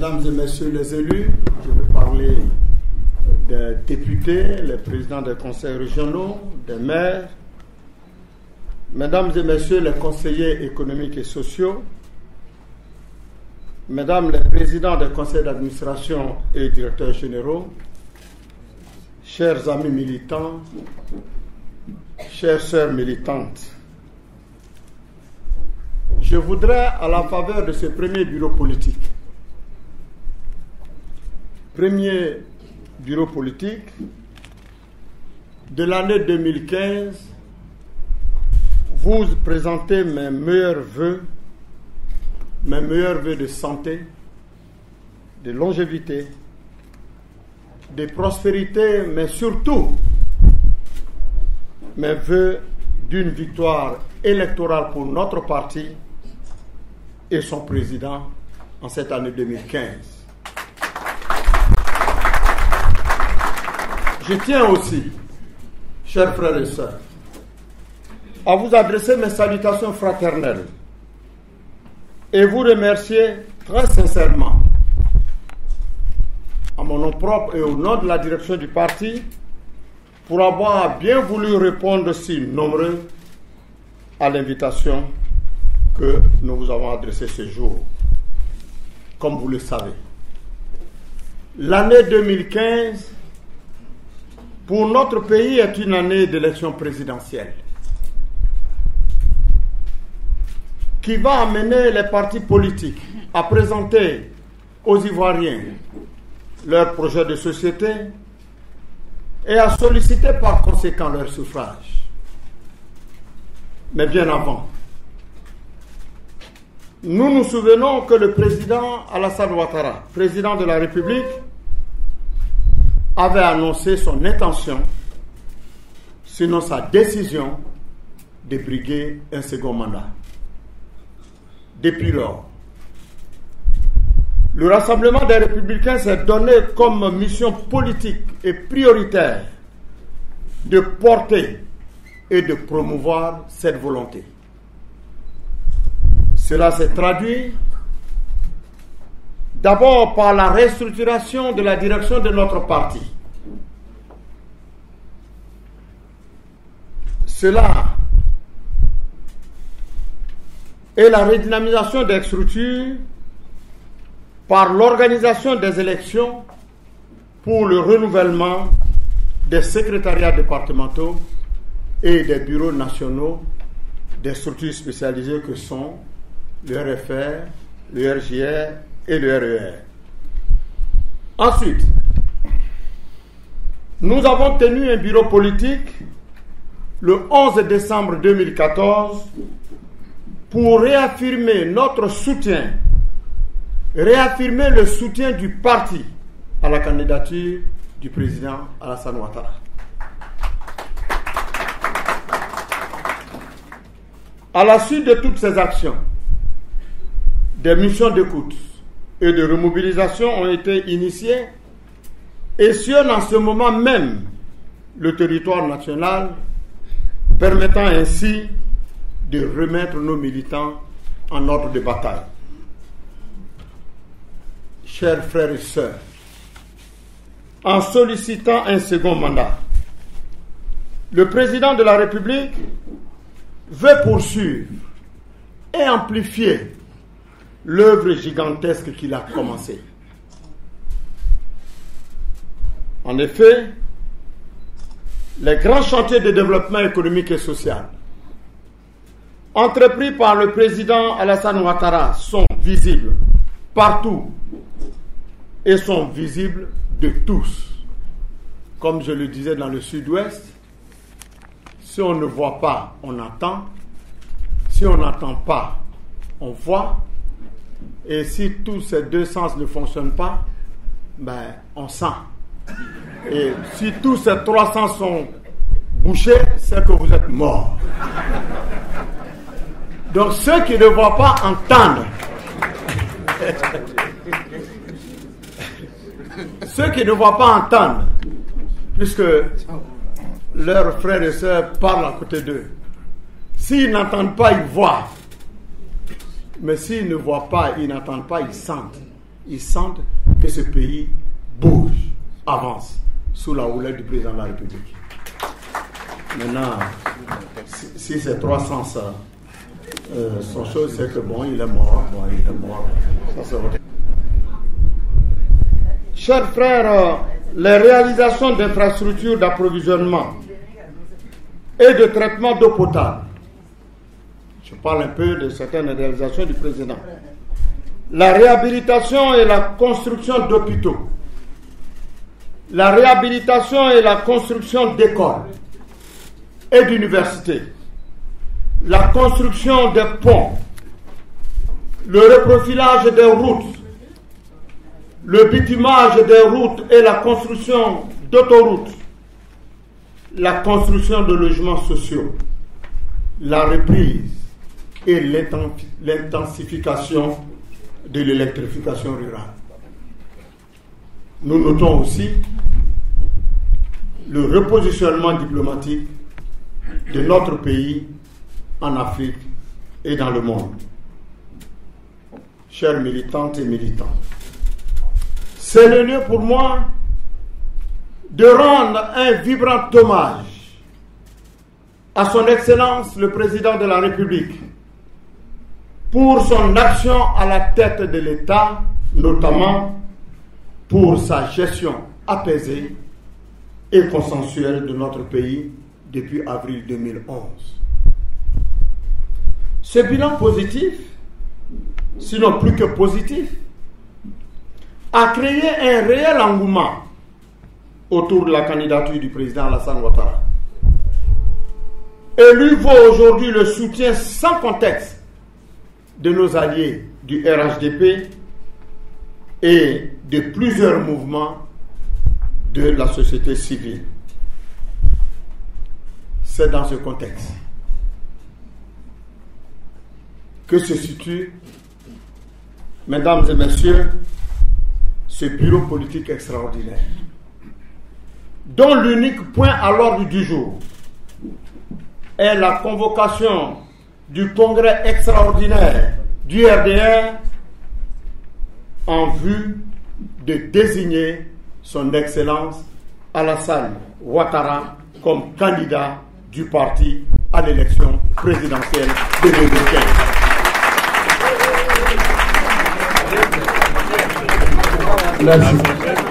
Mesdames et messieurs les élus, je vais parler des députés, les présidents des conseils régionaux, des maires, mesdames et messieurs les conseillers économiques et sociaux, mesdames les présidents des conseils d'administration et directeurs généraux, chers amis militants, chères sœurs militantes. Je voudrais, à la faveur de ce premier bureau politique, de l'année 2015, vous présenter mes meilleurs vœux de santé, de longévité, de prospérité, mais surtout mes vœux d'une victoire électorale pour notre parti et son président en cette année 2015. Je tiens aussi, chers frères et sœurs, à vous adresser mes salutations fraternelles et vous remercier très sincèrement, à mon nom propre et au nom de la direction du parti, pour avoir bien voulu répondre si nombreux à l'invitation que nous vous avons adressée ce jour. Comme vous le savez, l'année 2015 pour notre pays est une année d'élection présidentielle qui va amener les partis politiques à présenter aux Ivoiriens leur projet de société et à solliciter par conséquent leur suffrage. Mais bien avant, nous nous souvenons que le président Alassane Ouattara, président de la République, avait annoncé son intention, sinon sa décision, de briguer un second mandat. Depuis lors, le Rassemblement des Républicains s'est donné comme mission politique et prioritaire de porter et de promouvoir cette volonté. Cela s'est traduit d'abord par la restructuration de la direction de notre parti. Cela et la redynamisation des structures par l'organisation des élections pour le renouvellement des secrétariats départementaux et des bureaux nationaux des structures spécialisées que sont le RFR, le RJR et le RER. Ensuite, nous avons tenu un bureau politique le 11 décembre 2014 pour réaffirmer notre soutien, réaffirmer le soutien du parti à la candidature du président Alassane Ouattara. À la suite de toutes ces actions, des missions d'écoute et de remobilisation ont été initiées et sillonnent en ce moment même le territoire national, permettant ainsi de remettre nos militants en ordre de bataille. Chers frères et sœurs, en sollicitant un second mandat, le président de la République veut poursuivre et amplifier l'œuvre gigantesque qu'il a commencée. En effet, les grands chantiers de développement économique et social entrepris par le président Alassane Ouattara sont visibles partout et sont visibles de tous. Comme je le disais dans le sud-ouest, si on ne voit pas, on entend. Si on n'entend pas, on voit. Et si tous ces deux sens ne fonctionnent pas, ben, on sent. Et si tous ces trois sens sont bouchés, c'est que vous êtes morts. Donc ceux qui ne voient pas entendent. Ceux qui ne voient pas entendent, puisque leurs frères et sœurs parlent à côté d'eux. S'ils n'entendent pas, ils voient. Mais s'ils ne voient pas, ils n'entendent pas, ils sentent. ils sentent que ce pays bouge, avance, sous la houlette du président de la République. Maintenant, si ces trois sens sont choses, c'est que bon, il est mort. Ça, c'est vrai. Chers frères, les réalisations d'infrastructures d'approvisionnement et de traitement d'eau potable, je parle un peu de certaines réalisations du président, la réhabilitation et la construction d'hôpitaux, la réhabilitation et la construction d'écoles et d'universités, la construction des ponts, le reprofilage des routes, le bitumage des routes et la construction d'autoroutes, la construction de logements sociaux, la reprise et l'intensification de l'électrification rurale. Nous notons aussi le repositionnement diplomatique de notre pays en Afrique et dans le monde. Chers militantes et militants, c'est le lieu pour moi de rendre un vibrant hommage à son Excellence le Président de la République pour son action à la tête de l'État, notamment pour sa gestion apaisée et consensuelle de notre pays depuis avril 2011. Ce bilan positif, sinon plus que positif, a créé un réel engouement autour de la candidature du président Alassane Ouattara. Et lui vaut aujourd'hui le soutien sans contexte de nos alliés du RHDP et de plusieurs mouvements de la société civile. C'est dans ce contexte que se situe, mesdames et messieurs, ce bureau politique extraordinaire, dont l'unique point à l'ordre du jour est la convocation du congrès extraordinaire du RDR en vue de désigner son Excellence Alassane Ouattara comme candidat du parti à l'élection présidentielle de 2015. Merci.